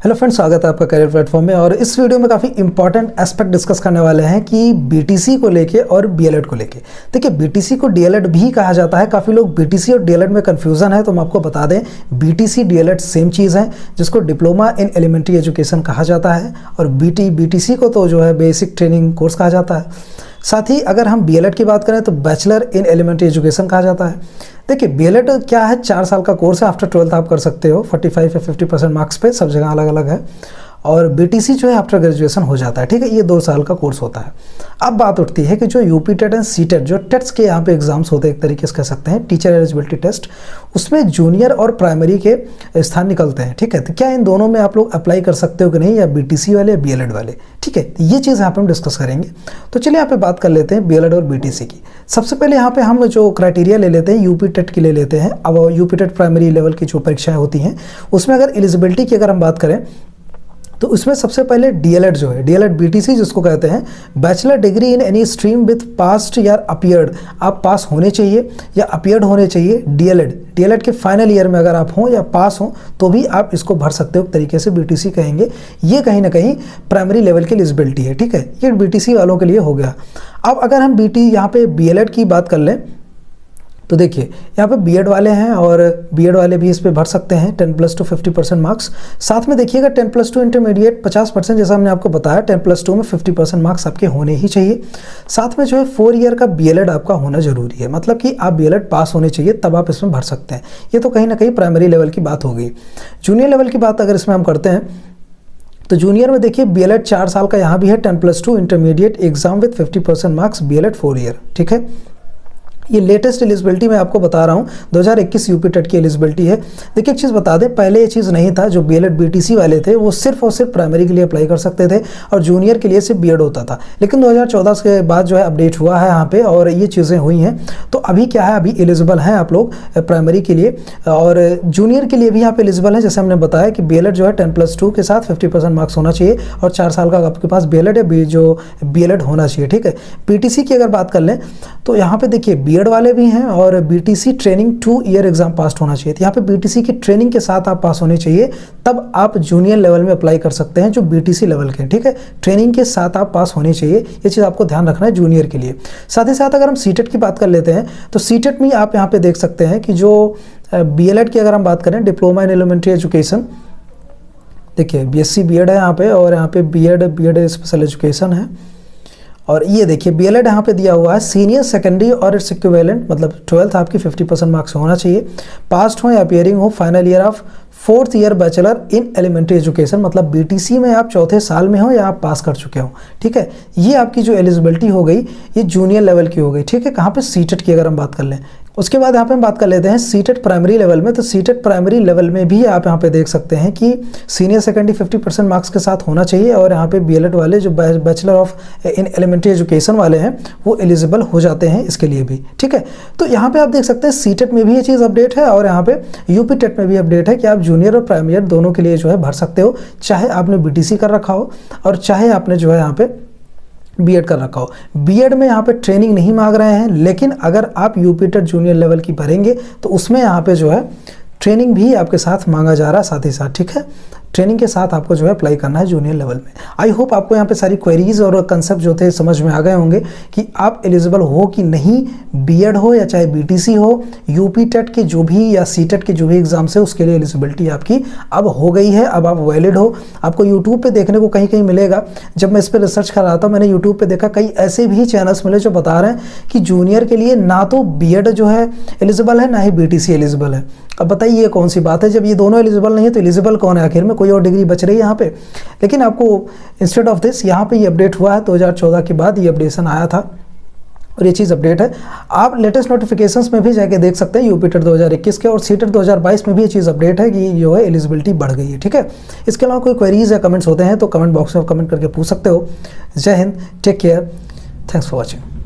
Hello friends, स्वागत है आपका करियर प्लेटफॉर्म में। और इस वीडियो में काफ़ी इंपॉर्टेंट एस्पेक्ट डिस्कस करने वाले हैं कि बीटीसी को लेके और डीएलएड को लेके। देखिए, बीटीसी को डीएलएड भी कहा जाता है। काफ़ी लोग बीटीसी और डीएलएड में कंफ्यूजन है, तो हम आपको बता दें बीटीसी डीएलएड सेम चीज़ है, जिसको डिप्लोमा इन एलिमेंट्री एजुकेशन कहा जाता है। और बीटीसी को तो जो है बेसिक ट्रेनिंग कोर्स कहा जाता है। साथ ही अगर हम बीएलएड की बात करें तो बैचलर इन एलिमेंट्री एजुकेशन कहा जाता है। देखिए, बीएलएड क्या है, 4 साल का कोर्स है। आफ्टर 12th आप कर सकते हो 45 या 50% मार्क्स पे, सब जगह अलग अलग है। और बीटीसी जो है आफ्टर ग्रेजुएशन हो जाता है, ठीक है। ये 2 साल का कोर्स होता है। अब बात उठती है कि जो UP TET and C TET जो टेट्स के यहाँ पे एग्जाम्स होते हैं, एक तरीके से कह सकते हैं टीचर एलिजिबिलिटी टेस्ट, उसमें जूनियर और प्राइमरी के स्थान निकलते हैं, ठीक है। तो क्या इन दोनों में आप लोग अप्लाई कर सकते हो कि नहीं, या बीटीसी वाले या बीएलएड वाले, ठीक है। ये चीज़ यहाँ पे हम डिस्कस करेंगे। तो चलिए यहाँ पे बात कर लेते हैं बीएलएड और बीटीसी की। सबसे पहले यहाँ पे हम जो क्राइटेरिया ले लेते हैं यूपी टेट की ले लेते हैं। अब यूपी टेट प्राइमरी लेवल की जो परीक्षाएं होती हैं, उसमें अगर एलिजिबिलिटी की अगर हम बात करें तो उसमें सबसे पहले डीएलएड जो है, डीएलएड बीटीसी जिसको कहते हैं, bachelor degree in any stream with past या अपीयर्ड, आप पास होने चाहिए या अपीयर्ड होने चाहिए। डीएलएड के फाइनल ईयर में अगर आप हों या पास हों तो भी आप इसको भर सकते हो, एक तरीके से बीटीसी कहेंगे। ये कहीं ना कहीं प्राइमरी लेवल की एलिजिबिलिटी है, ठीक है। ये बीटीसी वालों के लिए हो गया। अब अगर हम यहाँ पे बीएलएड की बात कर लें तो देखिए, यहाँ पे बीएड वाले हैं और बीएड वाले भी इस पे भर सकते हैं 10+2 50% मार्क्स। साथ में देखिएगा 10+2 इंटरमीडिएट 50%, जैसा हमने आपको बताया 10+2 में 50% मार्क्स आपके होने ही चाहिए। साथ में जो है 4 ईयर का बीएलएड आपका होना जरूरी है, मतलब कि आप बीएलएड पास होने चाहिए तब आप इसमें भर सकते हैं। ये तो कहीं ना कहीं प्राइमरी लेवल की बात हो गई। जूनियर लेवल की बात अगर इसमें हम करते हैं तो जूनियर में देखिए बीएलएड 4 साल का यहाँ भी है, 10+2 intermediate exam with 50% marks, B.El.Ed 4 year, ठीक है। ये लेटेस्ट एलिजिबिलिटी मैं आपको बता रहा हूँ, 2021 यूपी टेट की एलिजिबिलिटी है। देखिए, एक चीज़ बता दें, पहले ये चीज़ नहीं था। जो बीएलएड बीटीसी वाले थे वो सिर्फ और सिर्फ प्राइमरी के लिए अप्लाई कर सकते थे और जूनियर के लिए सिर्फ बीएड होता था। लेकिन 2014 के बाद जो है अपडेट हुआ है यहाँ पे और ये चीज़ें हुई हैं। तो अभी क्या है, अभी एलिजिबल हैं आप लोग प्राइमरी के लिए और जूनियर के लिए भी यहाँ पे एलिजिबल है। जैसे हमने बताया कि बीएलएड जो है 10+2 के साथ 50% मार्क्स होना चाहिए और 4 साल का आपके पास बीएलएड है, जो बीएलएड होना चाहिए, ठीक है। बीटीसी की अगर बात कर लें तो यहाँ पे देखिए बीएड वाले भी हैं और बीटीसी ट्रेनिंग 2 ईयर एग्जाम पास होना चाहिए। तो यहाँ पे बीटीसी की ट्रेनिंग के साथ आप पास होने चाहिए, तब आप जूनियर लेवल में अप्लाई कर सकते हैं जो बीटीसी लेवल के, ठीक है। ट्रेनिंग के साथ आप पास होने चाहिए, ये चीज़ आपको ध्यान रखना है जूनियर के लिए। साथ ही साथ अगर हम सीटेट की बात कर लेते हैं तो सीटेट में आप यहाँ पे देख सकते हैं कि जो बीएलएड की अगर हम बात करें, डिप्लोमा इन एलिमेंट्री एजुकेशन, देखिए बीएससी बीएड है यहाँ पे और यहाँ पे बीएड स्पेशल एजुकेशन है। और ये देखिए बीएलएड यहाँ पे दिया हुआ है सीनियर सेकेंडरी और इट्स इक्विवेलेंट, मतलब 12th आपकी 50% मार्क्स होना चाहिए, पास्ट हो या अपीयरिंग हो, final year of 4th year bachelor in elementary education, मतलब बीटीसी में आप 4थे साल में हो या आप पास कर चुके हो, ठीक है। ये आपकी जो एलिजिबिलिटी हो गई ये जूनियर लेवल की हो गई, ठीक है। कहाँ पे, सीटेट की अगर हम बात कर लें। उसके बाद यहाँ पे हम बात कर लेते हैं सीटेट प्राइमरी लेवल में। तो सीटेट प्राइमरी लेवल में भी आप यहाँ पे देख सकते हैं कि सीनियर सेकेंडरी 50% मार्क्स के साथ होना चाहिए और यहाँ पे बीएलएड वाले जो bachelor of in elementary education वाले हैं वो एलिजिबल हो जाते हैं इसके लिए भी, ठीक है। तो यहाँ पे आप देख सकते हैं सीटेट में भी ये चीज़ अपडेट है और यहाँ पे यूपी टेट में भी अपडेट है कि आप जूनियर और प्राइमरी दोनों के लिए जो है भर सकते हो, चाहे आपने बीटीसी कर रखा हो और चाहे आपने जो है यहाँ पे बीएड कर रखा हो। बीएड में यहाँ पे ट्रेनिंग नहीं मांग रहे हैं, लेकिन अगर आप यूपी टेट जूनियर लेवल की भरेंगे तो उसमें यहाँ पे जो है ट्रेनिंग भी आपके साथ मांगा जा रहा है साथ ही साथ, ठीक है। ट्रेनिंग के साथ आपको जो है अप्लाई करना है जूनियर लेवल में। आई होप आपको यहाँ पे सारी क्वेरीज और कंसेप्ट जो थे समझ में आ गए होंगे कि आप एलिजिबल हो कि नहीं, बीएड हो या चाहे बीटीसी हो, यूपी टेट के जो भी या सीटेट के जो भी एग्जाम्स है उसके लिए एलिजिबिलिटी आपकी अब हो गई है। अब आप वैलिड हो। आपको यूट्यूब पे देखने को कहीं कहीं मिलेगा, जब मैं इस पर रिसर्च कर रहा था मैंने यूट्यूब पे देखा कई ऐसे भी चैनल्स मिले जो बता रहे हैं कि जूनियर के लिए ना तो बीएड जो है एलिजिबल है ना ही बीटीसी एलिजिबल है। अब बताइए ये कौन सी बात है, जब ये दोनों एलिजिबल नहीं है तो एलिजिबल कौन है आखिर में, कोई और डिग्री बच रही है यहाँ पे। लेकिन आपको इंस्टेड ऑफ दिस यहाँ पे ये अपडेट हुआ है, 2014 के बाद ये अपडेशन आया था और ये चीज़ अपडेट है। आप लेटेस्ट नोटिफिकेशंस में भी जाके देख सकते हैं यूपी टेट 2021 के और सीटेट 2022 में भी ये चीज़ अपडेट है कि जो है एलिजिबिलिटी बढ़ गई है, ठीक है। इसके अलावा कोई क्वेरीज या कमेंट्स होते हैं तो कमेंट बॉक्स में कमेंट करके पूछ सकते हो। Jai Hind, take care, thanks for watching.